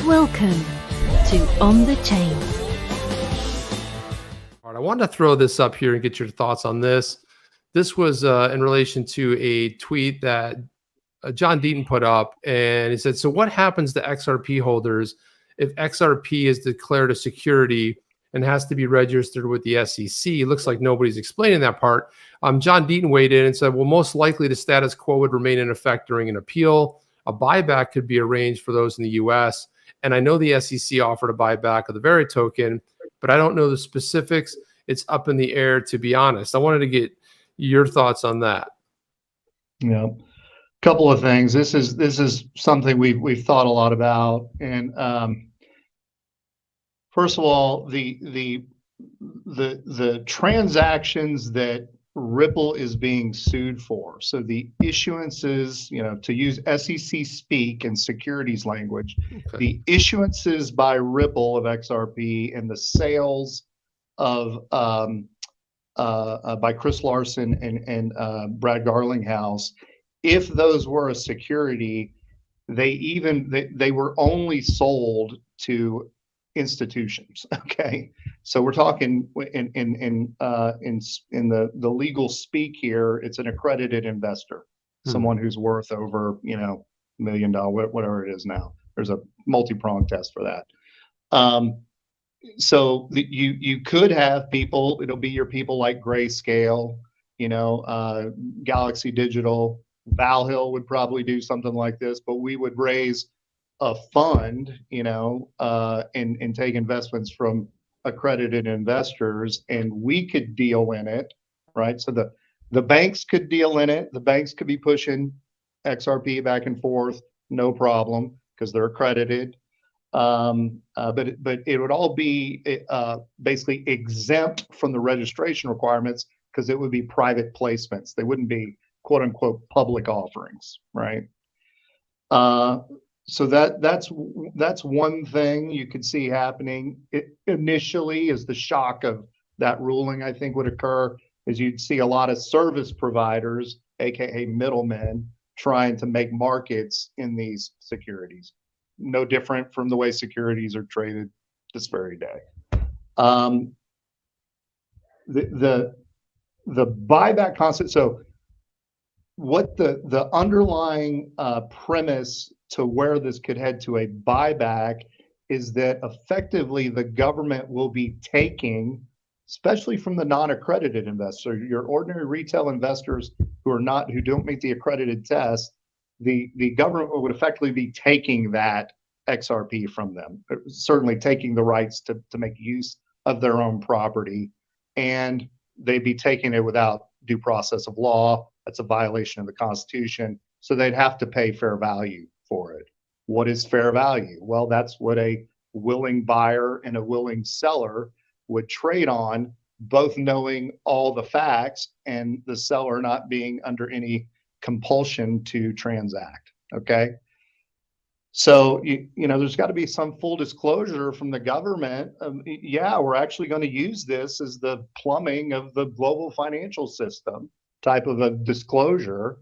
Welcome to On the Chain. All right, I wanted to throw this up here and get your thoughts on this. This was in relation to a tweet that John Deaton put up, and he said, so what happens to XRP holders if XRP is declared a security and has to be registered with the SEC? It looks like nobody's explaining that part. John Deaton weighed in and said, well, most likely the status quo would remain in effect during an appeal. A buyback could be arranged for those in the US. And I know the SEC offered a buyback of the very token, but I don't know the specifics. It's up in the air, to be honest. I wanted to get your thoughts on that. Yeah, couple of things. This is something we've thought a lot about, and first of all, the transactions that Ripple is being sued for. So the issuances, to use SEC speak and securities language, the issuances by Ripple of XRP and the sales of by Chris Larson and Brad Garlinghouse, if those were a security, they were only sold to institutions. Okay, so we're talking in the legal speak here, it's an accredited investor, someone who's worth over $1 million, whatever it is now. There's a multi-pronged test for that. So you could have people, it'll be your people like Grayscale, Galaxy Digital, Valhill would probably do something like this, but we would raise a fund, and take investments from accredited investors, and we could deal in it, right? So the banks could deal in it. The banks could be pushing XRP back and forth, no problem, because they're accredited. But it would all be basically exempt from the registration requirements because it would be private placements. They wouldn't be quote unquote public offerings, right? So that's one thing you could see happening. Initially, as the shock of that ruling, I think, would occur, is you'd see a lot of service providers, aka middlemen, trying to make markets in these securities. No different from the way securities are traded this very day. The buyback concept. So, what the underlying premise to where this could head to a buyback is that effectively the government will be taking, especially from the non-accredited investor, your ordinary retail investors who don't meet the accredited test, the government would effectively be taking that XRP from them, certainly taking the rights to make use of their own property, and they'd be taking it without due process of law. That's a violation of the Constitution. So they'd have to pay fair value for it. What is fair value? Well, that's what a willing buyer and a willing seller would trade on, both knowing all the facts and the seller not being under any compulsion to transact. Okay. So, there's got to be some full disclosure from the government. Yeah, we're actually going to use this as the plumbing of the global financial system type of a disclosure.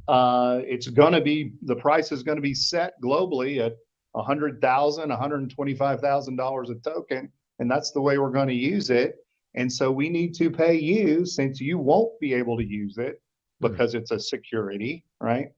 It's going to be, the price is going to be set globally at $100,000, $125,000 a token, and that's the way we're going to use it. And so we need to pay you, since you won't be able to use it because it's a security, right?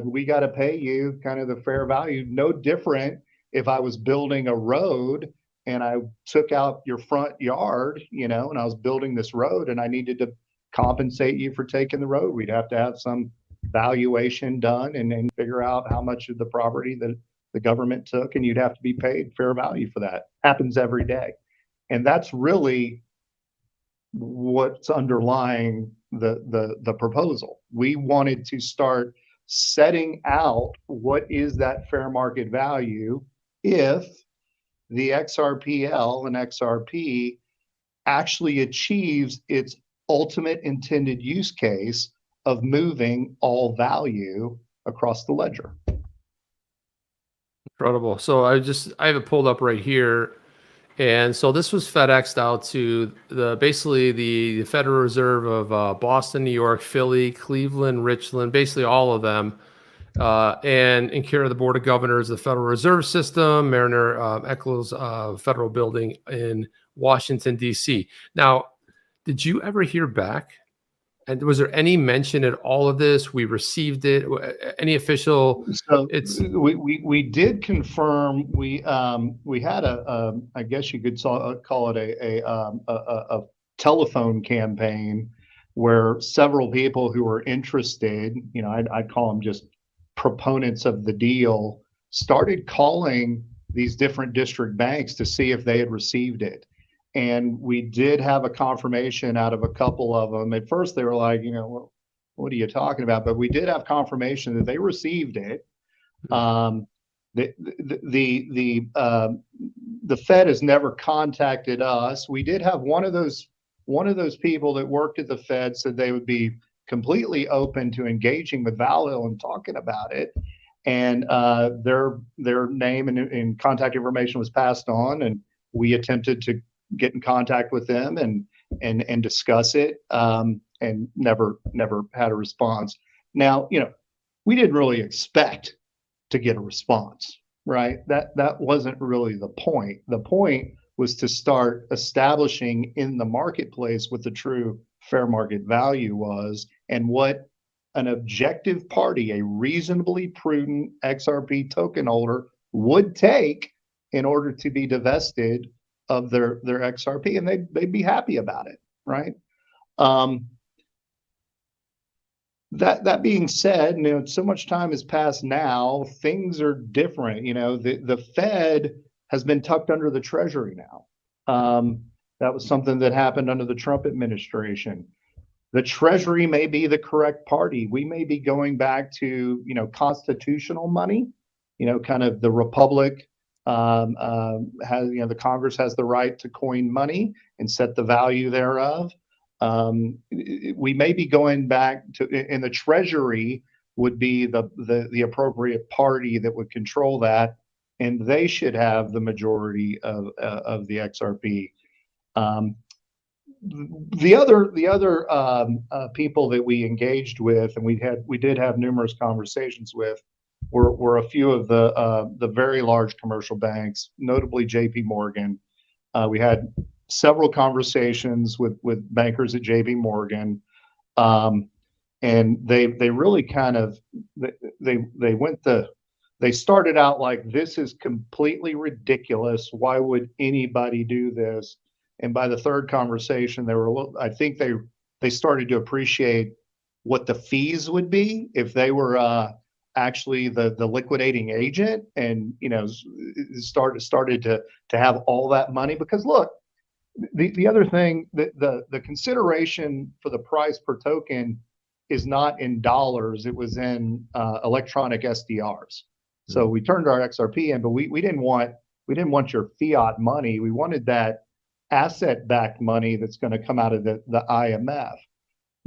We got to pay you kind of the fair value. No different if I was building a road and I took out your front yard, and I was building this road and I needed to compensate you for taking the road. We'd have to have some valuation done and figure out how much of the property that the government took, and you'd have to be paid fair value for that. Happens every day. And that's really what's underlying the proposal. We wanted to start setting out what is that fair market value if the XRPL and XRP actually achieves its ultimate intended use case of moving all value across the ledger. Incredible. So I have it pulled up right here. And so this was FedExed out to basically the Federal Reserve of Boston, New York, Philly, Cleveland, Richland, basically all of them. and in care of the Board of Governors of the Federal Reserve System, Mariner Eccles Federal Building in Washington, D.C. Now, did you ever hear back? And was there any mention at all of this? We received it. Any official? So It's we did confirm. We had I guess you could call it a telephone campaign where several people who were interested, I'd call them just proponents of the deal, started calling these different district banks to see if they had received it. And we did have a confirmation out of a couple of them. At first, they were like, what are you talking about? But we did have confirmation that they received it. The Fed has never contacted us. We did have one of those people that worked at the Fed said they would be completely open to engaging with Vallee and talking about it. And their name and contact information was passed on, and we attempted to get in contact with them and discuss it, and never had a response. Now, we didn't really expect to get a response, right? That wasn't really the point. The point was to start establishing in the marketplace what the true fair market value was and what an objective party, a reasonably prudent XRP token holder, would take in order to be divested of their XRP, and they'd be happy about it, right? That being said, so much time has passed now. Things are different. The Fed has been tucked under the Treasury now. That was something that happened under the Trump administration. The Treasury may be the correct party. We may be going back to constitutional money. Kind of the Republic has the Congress has the right to coin money and set the value thereof. We may be going back to, and the Treasury would be the appropriate party that would control that, and they should have the majority of the XRP. The other people that we engaged with, and we did have numerous conversations with, were a few of the very large commercial banks, notably J.P. Morgan. We had several conversations with bankers at J.P. Morgan, and they really kind of they started out like, this is completely ridiculous. Why would anybody do this? And by the third conversation, I think they started to appreciate what the fees would be if they were actually the liquidating agent, and started to have all that money. Because look, the other thing, the consideration for the price per token is not in dollars. It was in electronic SDRs. So we turned our XRP in, but we didn't want your fiat money. We wanted that asset-backed money that's going to come out of the IMF.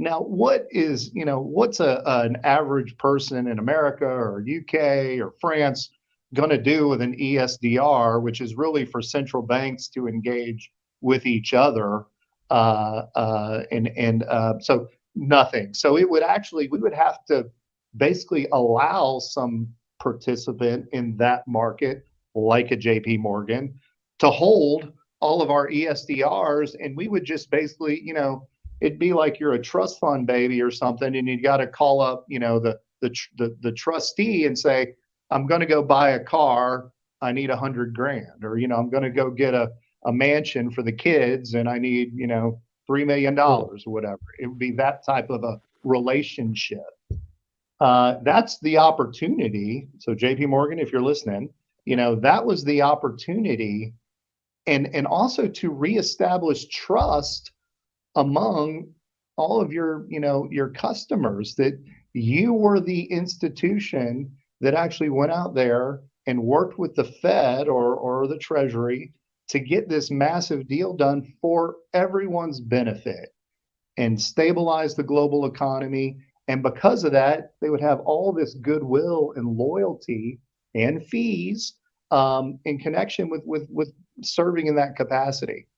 Now, what's an average person in America or UK or France going to do with an ESDR, which is really for central banks to engage with each other? So nothing. So we would have to basically allow some participant in that market, like a JP Morgan, to hold all of our ESDRs, and we would just basically, it'd be like you're a trust fund baby or something, and you got to call up, the trustee and say, I'm going to go buy a car, I need $100,000, or I'm going to go get a mansion for the kids, and I need $3 million or whatever. It would be that type of a relationship. That's the opportunity. So JP Morgan, if you're listening, that was the opportunity. And also to reestablish trust among all of your customers, that you were the institution that actually went out there and worked with the Fed or the Treasury to get this massive deal done for everyone's benefit and stabilize the global economy. And because of that, they would have all this goodwill and loyalty and fees in connection with serving in that capacity.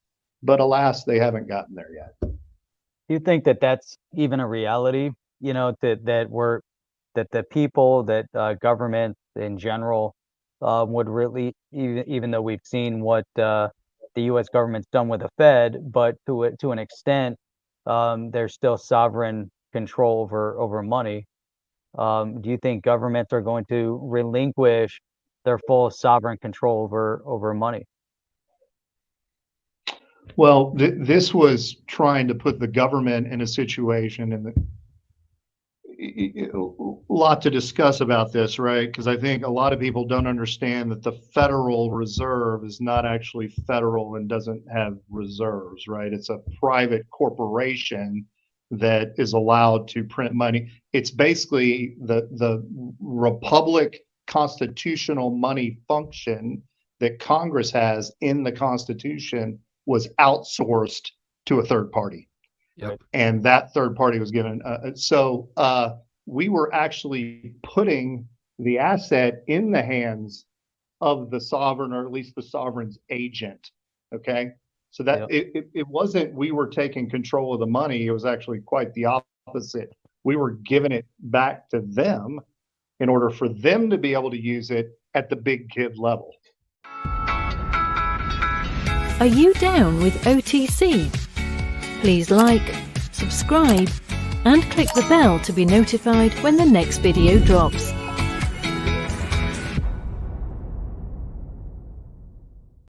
But alas, they haven't gotten there yet. Do you think that that's even a reality? That we're the people, that government in general would really, even though we've seen what the U.S. government's done with the Fed, but to an extent, there's still sovereign control over money. Do you think governments are going to relinquish their full sovereign control over money? Well, this was trying to put the government in a situation, and a lot to discuss about this, right? Because I think a lot of people don't understand that the Federal Reserve is not actually federal and doesn't have reserves, right? It's a private corporation that is allowed to print money. It's basically the republic constitutional money function that Congress has in the Constitution was outsourced to a third party. Yep. And that third party was given. We were actually putting the asset in the hands of the sovereign, or at least the sovereign's agent. Okay. So that it wasn't we were taking control of the money. It was actually quite the opposite. We were giving it back to them in order for them to be able to use it at the big kid level. Are you down with OTC? Please like, subscribe, and click the bell to be notified when the next video drops.